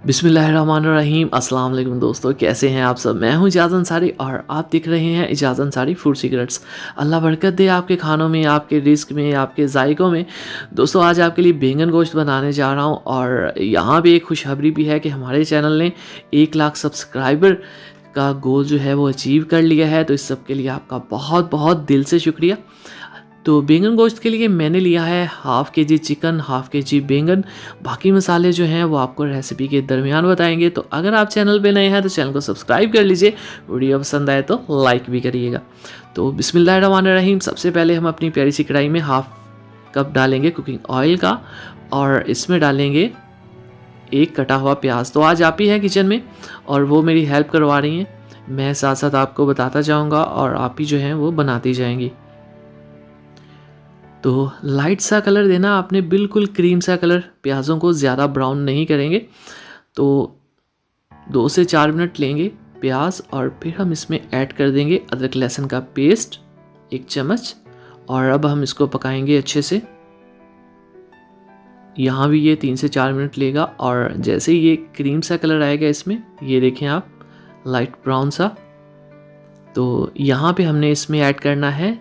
बिस्मिल्लाहिर्रहमानिर्रहीम। अस्सलाम वालेकुम दोस्तों, कैसे हैं आप सब। मैं हूं इजाज़ अंसारी और आप देख रहे हैं इजाज़ अंसारी फूड सीक्रेट्स। अल्लाह बरकत दे आपके खानों में, आपके रिस्क में, आपके जायकों में। दोस्तों आज आपके लिए बैंगन गोश्त बनाने जा रहा हूं और यहाँ पे एक खुशखबरी भी है कि हमारे चैनल ने 1 लाख सब्सक्राइबर का गोल जो है वो अचीव कर लिया है। तो इस सब के लिए आपका बहुत बहुत दिल से शुक्रिया। तो बैंगन गोश्त के लिए मैंने लिया है हाफ़ के जी चिकन, हाफ़ के जी बैंगन। बाकी मसाले जो हैं वो आपको रेसिपी के दरमियान बताएंगे। तो अगर आप चैनल पे नए हैं तो चैनल को सब्सक्राइब कर लीजिए, वीडियो पसंद आए तो लाइक भी करिएगा। तो बिस्मिल्लाहिर्रहमानिर्रहीम। सबसे पहले हम अपनी प्यारी सी कढ़ाई में हाफ़ कप डालेंगे कुकिंग ऑयल का और इसमें डालेंगे एक कटा हुआ प्याज। तो आज आप ही हैं किचन में और वो मेरी हेल्प करवा रही हैं, मैं साथ साथ आपको बताता जाऊँगा और आप ही जो हैं वो बनाती जाएंगी। तो लाइट सा कलर देना आपने, बिल्कुल क्रीम सा कलर, प्याज़ों को ज़्यादा ब्राउन नहीं करेंगे। तो 2 से 4 मिनट लेंगे प्याज और फिर हम इसमें ऐड कर देंगे अदरक लहसुन का पेस्ट 1 चम्मच और अब हम इसको पकाएंगे अच्छे से। यहाँ भी ये 3 से 4 मिनट लेगा और जैसे ही ये क्रीम सा कलर आएगा इसमें, ये देखें आप लाइट ब्राउन सा, तो यहाँ पे हमने इसमें ऐड करना है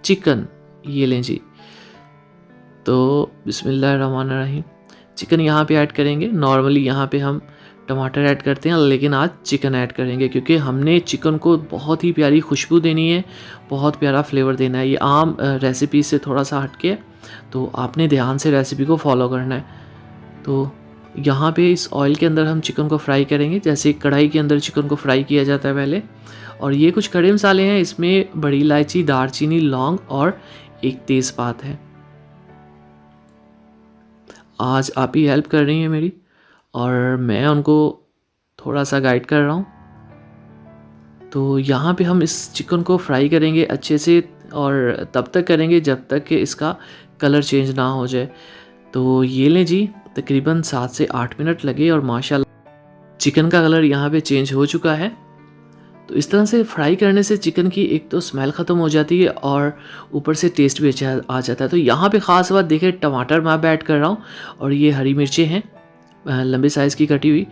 चिकन। ये लें जी। तो बिस्मिल्लाहिर्रहमानिर्रहीम, चिकन यहाँ पे ऐड करेंगे। नॉर्मली यहाँ पे हम टमाटर ऐड करते हैं लेकिन आज चिकन ऐड करेंगे क्योंकि हमने चिकन को बहुत ही प्यारी खुशबू देनी है, बहुत प्यारा फ्लेवर देना है। ये आम रेसिपी से थोड़ा सा हटके है, तो आपने ध्यान से रेसिपी को फॉलो करना है। तो यहाँ पे इस ऑयल के अंदर हम चिकन को फ्राई करेंगे जैसे कढ़ाई के अंदर चिकन को फ्राई किया जाता है पहले। और ये कुछ खड़े मसाले हैं, इसमें बड़ी इलायची, दालचीनी, लौंग और एक तेज़पात है। आज आप ही हेल्प कर रही हैं मेरी और मैं उनको थोड़ा सा गाइड कर रहा हूँ। तो यहाँ पे हम इस चिकन को फ्राई करेंगे अच्छे से और तब तक करेंगे जब तक कि इसका कलर चेंज ना हो जाए। तो ये लें जी, तकरीबन 7 से 8 मिनट लगे और माशाल्लाह चिकन का कलर यहाँ पे चेंज हो चुका है। तो इस तरह से फ्राई करने से चिकन की एक तो स्मेल ख़त्म हो जाती है और ऊपर से टेस्ट भी अच्छा आ जाता है। तो यहाँ पे ख़ास बात देखिए, टमाटर मैं ऐड कर रहा हूँ और ये हरी मिर्चें हैं लंबे साइज़ की कटी हुई।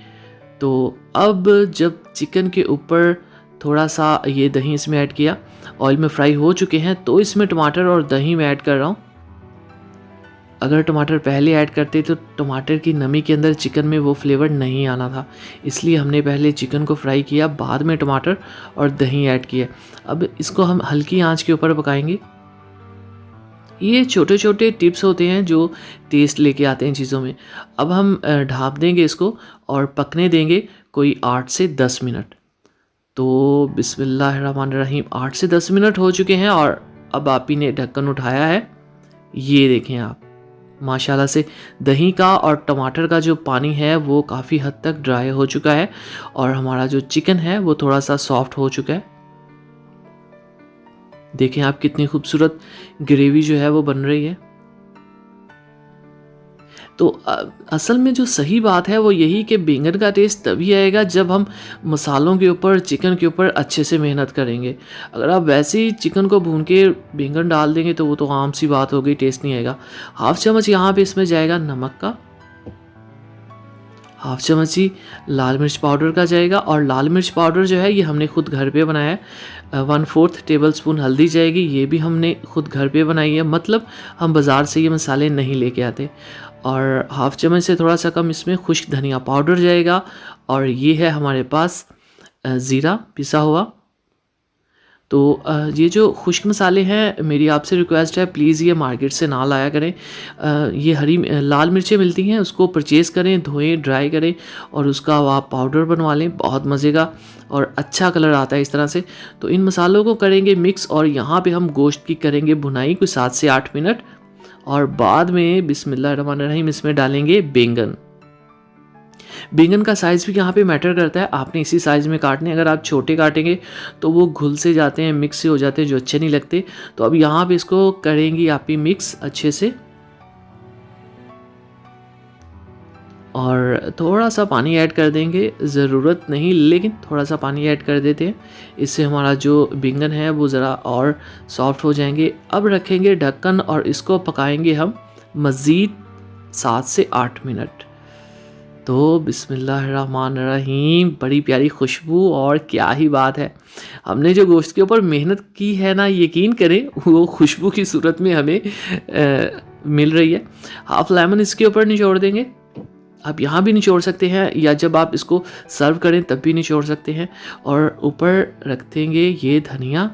तो अब जब चिकन के ऊपर थोड़ा सा ये दही इसमें ऐड किया, ऑयल में फ्राई हो चुके हैं, तो इसमें टमाटर और दही मैं ऐड कर रहा हूँ। अगर टमाटर पहले ऐड करते तो टमाटर की नमी के अंदर चिकन में वो फ्लेवर नहीं आना था, इसलिए हमने पहले चिकन को फ्राई किया, बाद में टमाटर और दही ऐड किया। अब इसको हम हल्की आंच के ऊपर पकाएंगे। ये छोटे छोटे टिप्स होते हैं जो टेस्ट लेके आते हैं चीज़ों में। अब हम ढाँप देंगे इसको और पकने देंगे कोई 8 से 10 मिनट। तो बिस्मिल्लाहिर्रहमानिर्रहीम, 8 से 10 मिनट हो चुके हैं और अब आप ही ने ढक्कन उठाया है। ये देखें आप, माशाल्लाह से दही का और टमाटर का जो पानी है वो काफ़ी हद तक ड्राई हो चुका है और हमारा जो चिकन है वो थोड़ा सा सॉफ्ट हो चुका है। देखें आप कितनी खूबसूरत ग्रेवी जो है वो बन रही है। तो असल में जो सही बात है वो यही कि बैंगन का टेस्ट तभी आएगा जब हम मसालों के ऊपर, चिकन के ऊपर अच्छे से मेहनत करेंगे। अगर आप वैसे ही चिकन को भून के बैंगन डाल देंगे तो वो तो आम सी बात हो गई, टेस्ट नहीं आएगा। हाफ चम्मच यहाँ पे इसमें जाएगा नमक का, हाफ चम्मच ही लाल मिर्च पाउडर का जाएगा और लाल मिर्च पाउडर जो है ये हमने खुद घर पे बनाया है। 1/4 टेबल स्पून हल्दी जाएगी, ये भी हमने खुद घर पे बनाई है, मतलब हम बाज़ार से ये मसाले नहीं लेके आते। और हाफ चम्मच से थोड़ा सा कम इसमें खुश्क धनिया पाउडर जाएगा और ये है हमारे पास ज़ीरा पिसा हुआ। तो ये जो खुश्क मसाले हैं, मेरी आपसे रिक्वेस्ट है प्लीज़ ये मार्केट से ना लाया करें। ये हरी लाल मिर्चें मिलती हैं, उसको परचेज़ करें, धोएं, ड्राई करें और उसका आप पाउडर बनवा लें, बहुत मज़े का और अच्छा कलर आता है इस तरह से। तो इन मसालों को करेंगे मिक्स और यहाँ पे हम गोश्त की करेंगे भुनाई कोई 7 से 8 मिनट और बाद में बिस्मिल्लाहिर्रहमानिर्रहीम इसमें डालेंगे बैंगन। बैंगन का साइज़ भी यहाँ पे मैटर करता है, आपने इसी साइज़ में काटने। अगर आप छोटे काटेंगे तो वो घुल से जाते हैं, मिक्स से हो जाते हैं, जो अच्छे नहीं लगते। तो अब यहाँ पे इसको करेंगी आप ही मिक्स अच्छे से और थोड़ा सा पानी ऐड कर देंगे, ज़रूरत नहीं लेकिन थोड़ा सा पानी ऐड कर देते हैं, इससे हमारा जो बैंगन है वो ज़रा और सॉफ्ट हो जाएंगे। अब रखेंगे ढक्कन और इसको पकाएंगे हम मज़ीद 7 से 8 मिनट। तो बिस्मिल्लाहिर्रहमानिर्रहीम, बड़ी प्यारी खुशबू और क्या ही बात है। हमने जो गोश्त के ऊपर मेहनत की है ना, यकीन करें वो खुशबू की सूरत में हमें मिल रही है। हाफ लेमन इसके ऊपर निचोड़ देंगे। आप यहाँ भी निचोड़ सकते हैं या जब आप इसको सर्व करें तब भी निचोड़ सकते हैं। और ऊपर रख देंगे ये धनिया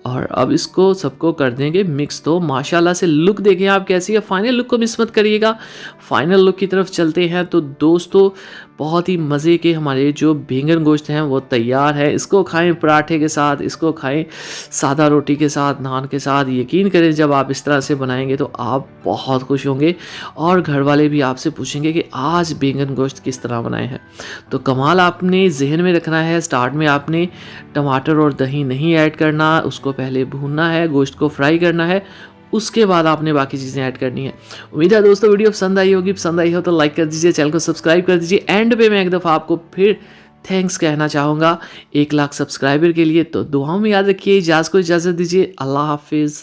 और अब इसको सबको कर देंगे मिक्स। तो माशाल्लाह से लुक देखें आप कैसी है। फाइनल लुक को मिस मत करिएगा। फाइनल लुक की तरफ चलते हैं। तो दोस्तों बहुत ही मज़े के हमारे जो बैंगन गोश्त हैं वो तैयार है। इसको खाएं पराठे के साथ, इसको खाएं सादा रोटी के साथ, नान के साथ। यकीन करें जब आप इस तरह से बनाएंगे तो आप बहुत खुश होंगे और घर वाले भी आपसे पूछेंगे कि आज बैंगन गोश्त किस तरह बनाए हैं। तो कमाल आपने जहन में रखना है, स्टार्ट में आपने टमाटर और दही नहीं ऐड करना, उसको पहले भूनना है, गोश्त को फ्राई करना है, उसके बाद आपने बाकी चीज़ें ऐड करनी है। उम्मीद है दोस्तों वीडियो पसंद आई होगी। पसंद आई हो तो लाइक कर दीजिए, चैनल को सब्सक्राइब कर दीजिए। एंड पे मैं एक दफ़ा आपको फिर थैंक्स कहना चाहूँगा 1 लाख सब्सक्राइबर के लिए। तो दुआओं में याद रखिए। इजाज़त को इजाज़त दीजिए। अल्लाह हाफिज़।